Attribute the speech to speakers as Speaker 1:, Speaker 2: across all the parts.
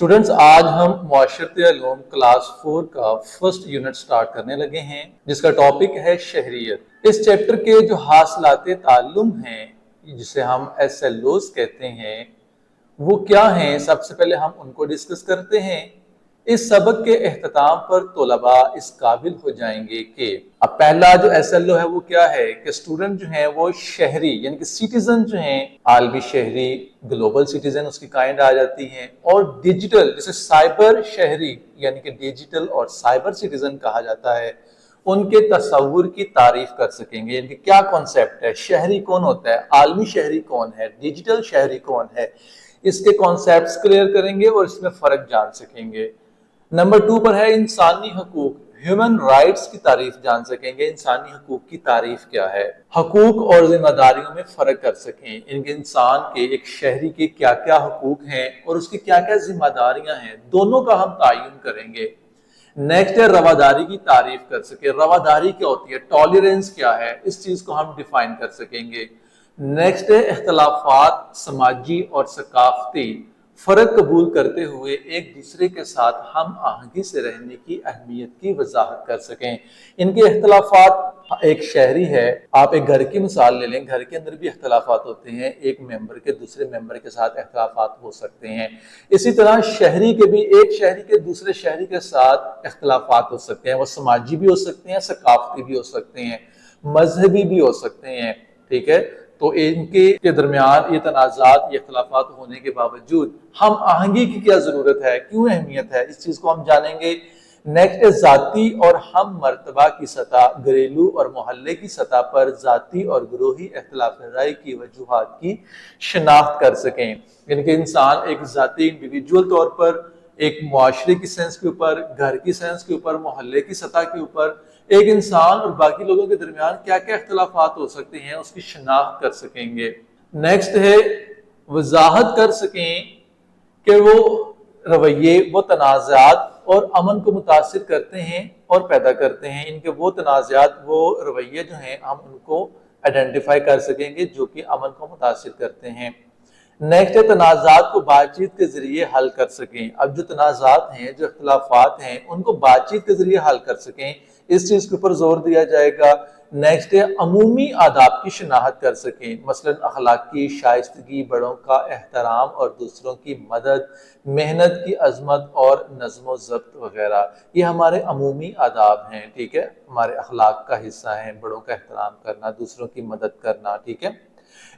Speaker 1: Students, आज हम मुआशरती Uloom class 4 का फर्स्ट यूनिट स्टार्ट करने लगे हैं, जिसका टॉपिक है शहरियत। इस चैप्टर के जो हासिलाते ताल्लुम हैं, जिसे हम SLOs कहते हैं, वो क्या हैं, सबसे पहले हम उनको डिस्कस करते हैं। इस सबक के एख्तिताम पर तलबा इस काबिल हो जाएंगे कि अब पहला जो SLO है वो क्या है कि स्टूडेंट जो हैं वो शहरी यानी कि सिटीजन जो हैं, आलमी शहरी, ग्लोबल सिटीजन उसकी काइंड आ जाती हैं, और डिजिटल जैसे साइबर शहरी यानी कि डिजिटल और साइबर सिटीजन कहा जाता है, उनके तस्वुर की तारीफ कर सकेंगे। यानी कि क्या कॉन्सेप्ट है, शहरी कौन होता है, आलमी शहरी कौन है, डिजिटल शहरी कौन है, इसके कॉन्सेप्ट्स क्लियर करेंगे और इसमें फर्क जान सकेंगे। नंबर 2 पर है इंसानी हकूक, ह्यूमन राइट्स की तारीफ जान सकेंगे। इंसानी हकूक की तारीफ क्या है, हकूक और जिम्मेदारियों में फर्क कर सकें, इनके इंसान के, एक शहरी के क्या क्या हकूक हैं और उसकी क्या क्या जिम्मेदारियां हैं, दोनों का हम तायुन करेंगे। नेक्स्ट है रवादारी की तारीफ कर सके, रवादारी क्या होती है, टॉलरेंस क्या है, इस चीज को हम डिफाइन कर सकेंगे। नेक्स्ट है इख्तलाफात समाजी और सकाफती फर्क कबूल करते हुए एक दूसरे के साथ हम आहंगी से रहने की अहमियत की वजाहत कर सकें। इनके इख्तलाफात, एक शहरी है, आप एक घर की मिसाल ले लें, घर के अंदर भी इख्तलाफात होते हैं, एक मेंबर के दूसरे मेंबर के साथ इख्तलाफात हो सकते हैं। इसी तरह शहरी के भी एक शहरी के दूसरे शहरी के साथ इख्तलाफात हो सकते हैं, वो समाजी भी हो सकते हैं, सकाफती भी हो सकते हैं, मजहबी भी हो सकते हैं। ठीक है, तो इनके दरमियान ये तनाज़ात, ये इख्तलाफात होने के बावजूद हम आहंगी की क्या जरूरत है, क्यों अहमियत है, इस चीज को हम जानेंगे। नेक्स्ट है जाती और हम मर्तबा की सतह, घरेलू और मोहल्ले की सतह पर जाती और ग्रोही इख्तलाफ राय की वजूहात की शनाख्त कर सकें। यानी कि इंसान एक जाती इंडिविजुअल तौर पर, एक मुआशरे की सेंस के ऊपर, घर की सेंस के ऊपर, मोहल्ले की सतह के ऊपर एक इंसान और बाकी लोगों के दरमियान क्या क्या इख्तलाफात हो सकते हैं उसकी शनाख्त कर सकेंगे। नेक्स्ट है वजाहत कर सकें कि वो रवैये, वो तनाज़ात और अमन को मुतासिर करते हैं और पैदा करते हैं। इनके वो तनाज़ात, वो रवैये जो हैं, हम उनको आइडेंटिफाई कर सकेंगे जो कि अमन को मुतासिर करते हैं। नेक्स्ट है तनाज़ात को बातचीत के जरिए हल कर सकें। अब जो तनाज़ात हैं, जो इख्तलाफात हैं, उनको बातचीत के जरिए हल कर सकें, इस चीज के ऊपर जोर दिया जाएगा। नेक्स्ट है अमूमी आदाब की शनाख्त कर सकें, मसलन अखलाकी, शाइस्तगी, बड़ों का एहतराम और दूसरों की मदद, मेहनत की अजमत और नज़्म ज़ब्त वगैरह, ये हमारे अमूमी आदाब हैं। ठीक है, हमारे अखलाक का हिस्सा है, बड़ों का एहतराम करना, दूसरों की मदद करना। ठीक है,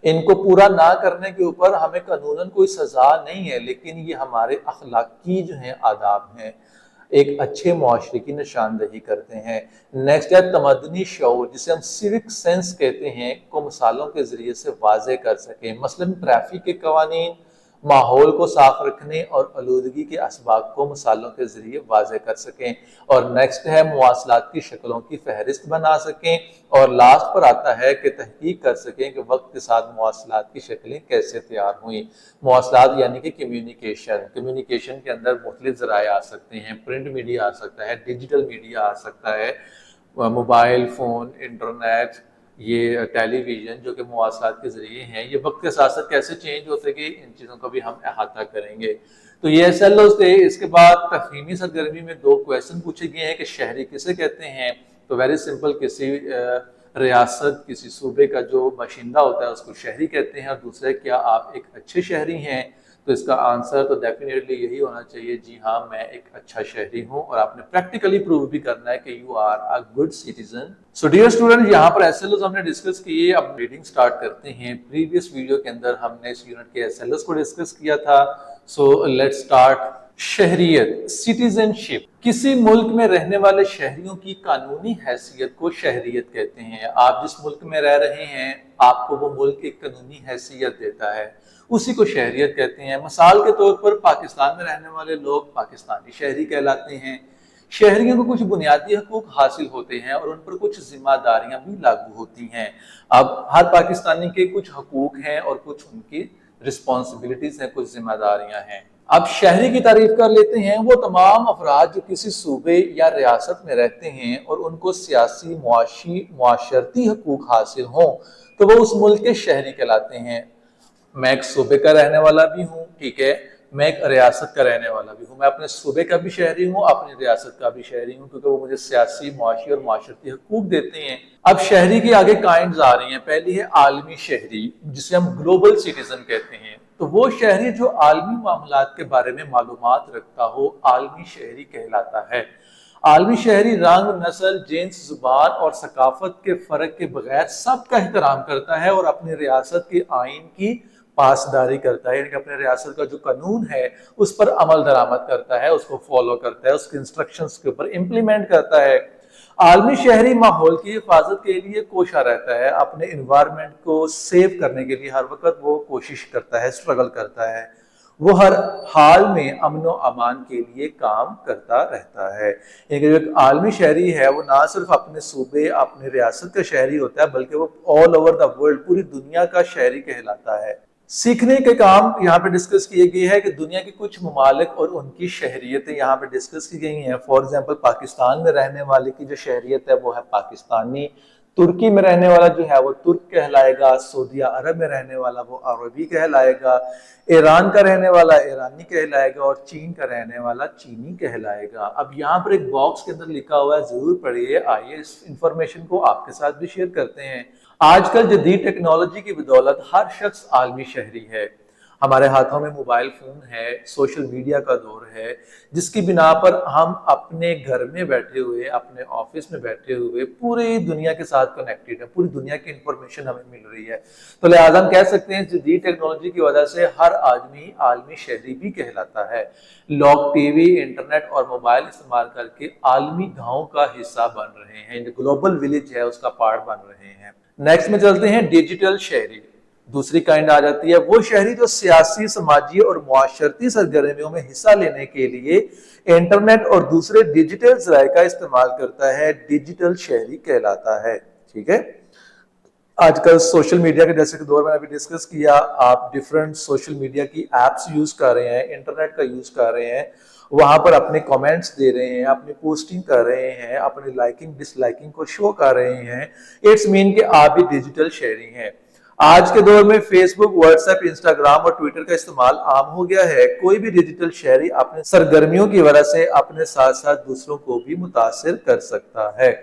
Speaker 1: इनको पूरा ना करने के ऊपर हमें कानूनन कोई सजा नहीं है, लेकिन ये हमारे अखलाकी जो हैं आदाब हैं, एक अच्छे मुआशरे की निशानदही करते हैं। नेक्स्ट है तमद्दुनी शऊर, जिसे हम सिविक सेंस कहते हैं, को मिसालों के जरिए से वाज़े कर सकें, मसलन ट्रैफिक के कवानीन, माहौल को साफ रखने और आलूदगी के असबाब को मिसालों के जरिए वाज़े कर सकें। और नेक्स्ट है मुवासलात की शक्लों की फहरिस्त बना सकें। और लास्ट पर आता है कि तहकीक कर सकें कि वक्त के साथ मुवासलात की शक्लें कैसे तैयार हुई। मुवासलात यानी कि कम्युनिकेशन, कम्युनिकेशन के अंदर मुख्तलिफ ज़राए आ सकते हैं, प्रिंट मीडिया आ सकता है, डिजिटल मीडिया आ सकता है, मोबाइल फ़ोन, इंटरनेट, ये टेलीविज़न, जो कि मुवासलात के ज़रिए हैं, ये वक्त के साथ साथ कैसे चेंज होते गए, इन चीज़ों का भी हम अहाता करेंगे। तो ये SLOs थे। इसके बाद तफहीमी सरगर्मी में 2 क्वेश्चन पूछे गए हैं कि शहरी किसे कहते हैं। तो वेरी सिंपल, किसी रियासत, किसी सूबे का जो बाशिंदा होता है उसको शहरी कहते हैं। और दूसरा, क्या आप एक अच्छे शहरी हैं, तो इसका आंसर तो डेफिनेटली यही होना चाहिए, जी हाँ, मैं एक अच्छा शहरी हूँ। और आपने प्रैक्टिकली प्रूव भी करना है कि you are a good citizen. So dear student, यहाँ पर SLOs हमने डिस्कस किए, अब रीडिंग स्टार्ट करते हैं। प्रीवियस वीडियो के अंदर हमने इस यूनिट के SLOs को डिस्कस किया था। So let's start. शहरियत, सिटीजनशिप, किसी मुल्क में रहने वाले शहरियों की कानूनी हैसियत को शहरियत कहते हैं। आप जिस मुल्क में रह रहे हैं, आपको वो मुल्क एक कानूनी हैसियत देता है, उसी को शहरियत कहते हैं। मिसाल के तौर पर पाकिस्तान में रहने वाले लोग पाकिस्तानी शहरी कहलाते हैं। शहरियों को कुछ बुनियादी हकूक हासिल होते हैं और उन पर कुछ जिम्मेदारियां भी लागू होती हैं। अब हर पाकिस्तानी के कुछ हकूक हैं और कुछ उनकी रिस्पॉन्सिबिलिटीज हैं, कुछ जिम्मेदारियां हैं। अब शहरी की तारीफ कर लेते हैं, वो तमाम अफराद जो किसी सूबे या रियासत में रहते हैं और उनको सियासी, मुआशरती हकूक हासिल हों, तो वो उस मुल्क के शहरी कहलाते हैं। मैं एक सूबे का रहने वाला भी हूँ, ठीक है, میں ایک ریاست کا رہنے والا بھی ہوں، میں اپنے صوبے کا بھی شہری ہوں، اپنی ریاست کا بھی شہری ہوں، کیونکہ وہ مجھے سیاسی، معاشی اور معاشرتی حقوق دیتے ہیں۔ اب شہری کی آگے کائنڈز آ رہی ہیں۔ پہلی ہے عالمی شہری، جسے ہم گلوبل سٹیزن کہتے ہیں۔ تو وہ شہری جو عالمی معاملات کے بارے میں معلومات رکھتا ہو، عالمی شہری کہلاتا ہے۔ عالمی شہری رنگ، نسل، جنس، زبان اور ثقافت کے فرق کے بغیر سب کا احترام کرتا ہے اور اپنی ریاست کے آئین کی پاسداری کرتا ہے، یعنی کہ اپنے ریاست کا جو قانون ہے اس پر عمل درآمد کرتا ہے، اس کو فالو کرتا ہے، اس کے انسٹرکشنز کے اوپر امپلیمنٹ کرتا ہے۔ عالمی شہری ماحول کی حفاظت کے لیے کوشاں رہتا ہے، اپنے انوائرمنٹ کو سیو کرنے کے لیے ہر وقت وہ کوشش کرتا ہے، اسٹرگل کرتا ہے، وہ ہر حال میں امن و امان کے لیے کام کرتا رہتا ہے۔ یعنی کہ جو ایک عالمی شہری ہے وہ نہ صرف اپنے صوبے، اپنے ریاست کا شہری ہوتا ہے، بلکہ وہ آل اوور دا ورلڈ، پوری دنیا کا شہری کہلاتا ہے۔ سیکھنے کے کام یہاں پہ ڈسکس کیے گئے ہیں کہ دنیا کے کچھ ممالک اور ان کی شہریتیں یہاں پہ ڈسکس کی گئی ہیں۔ فار ایگزامپل پاکستان میں رہنے والے کی جو شہریت ہے وہ ہے پاکستانی، ترکی میں رہنے والا جو ہے وہ ترک کہلائے گا، سعودیہ عرب میں رہنے والا وہ عربی کہلائے گا، ایران کا رہنے والا ایرانی کہلائے گا، اور چین کا رہنے والا چینی کہلائے گا۔ اب یہاں پر ایک باکس کے اندر لکھا ہوا ہے، ضرور پڑھیے۔ آئیے اس انفارمیشن کو آپ کے ساتھ بھی شیئر کرتے ہیں۔ آج کل جدید ٹیکنالوجی کی بدولت ہر شخص عالمی شہری ہے۔ ہمارے ہاتھوں میں موبائل فون ہے، سوشل میڈیا کا دور ہے، جس کی بنا پر ہم اپنے گھر میں بیٹھے ہوئے، اپنے آفس میں بیٹھے ہوئے پوری دنیا کے ساتھ کنیکٹڈ ہیں، پوری دنیا کی انفارمیشن ہمیں مل رہی ہے۔ تو لہٰذا ہم کہہ سکتے ہیں جدید ٹیکنالوجی کی وجہ سے ہر آدمی عالمی شہری بھی کہلاتا ہے۔ لوگ ٹی وی، انٹرنیٹ اور موبائل استعمال کر کے عالمی گاؤں کا حصہ بن رہے ہیں، گلوبل ولیج ہے اس کا پارٹ بن رہے ہیں۔ نیکسٹ میں چلتے ہیں ڈیجیٹل شہری۔ دوسری کائنڈ آ جاتی ہے وہ شہری جو سیاسی، سماجی اور معاشرتی سرگرمیوں میں حصہ لینے کے لیے انٹرنیٹ اور دوسرے ڈیجیٹل ذرائع کا استعمال کرتا ہے، ڈیجیٹل شہری کہلاتا ہے۔ ٹھیک ہے، آج کل سوشل میڈیا کے جیسے کہ دور میں ابھی ڈسکس کیا، آپ ڈیفرنٹ سوشل میڈیا کی ایپس یوز کر رہے ہیں، انٹرنیٹ کا یوز کر رہے ہیں، وہاں پر اپنے کامنٹس دے رہے ہیں، اپنی پوسٹنگ کر رہے ہیں، اپنی لائکنگ ڈس لائکنگ کو شو کر رہے ہیں۔ اٹس مین کہ آپ بھی ڈیجیٹل شہری ہیں۔ آج کے دور میں فیس بک، واٹس ایپ، انسٹاگرام اور ٹویٹر کا استعمال عام ہو گیا ہے۔ کوئی بھی ڈیجیٹل شہری اپنے سرگرمیوں کی وجہ سے اپنے ساتھ ساتھ دوسروں کو بھی متاثر کر سکتا ہے۔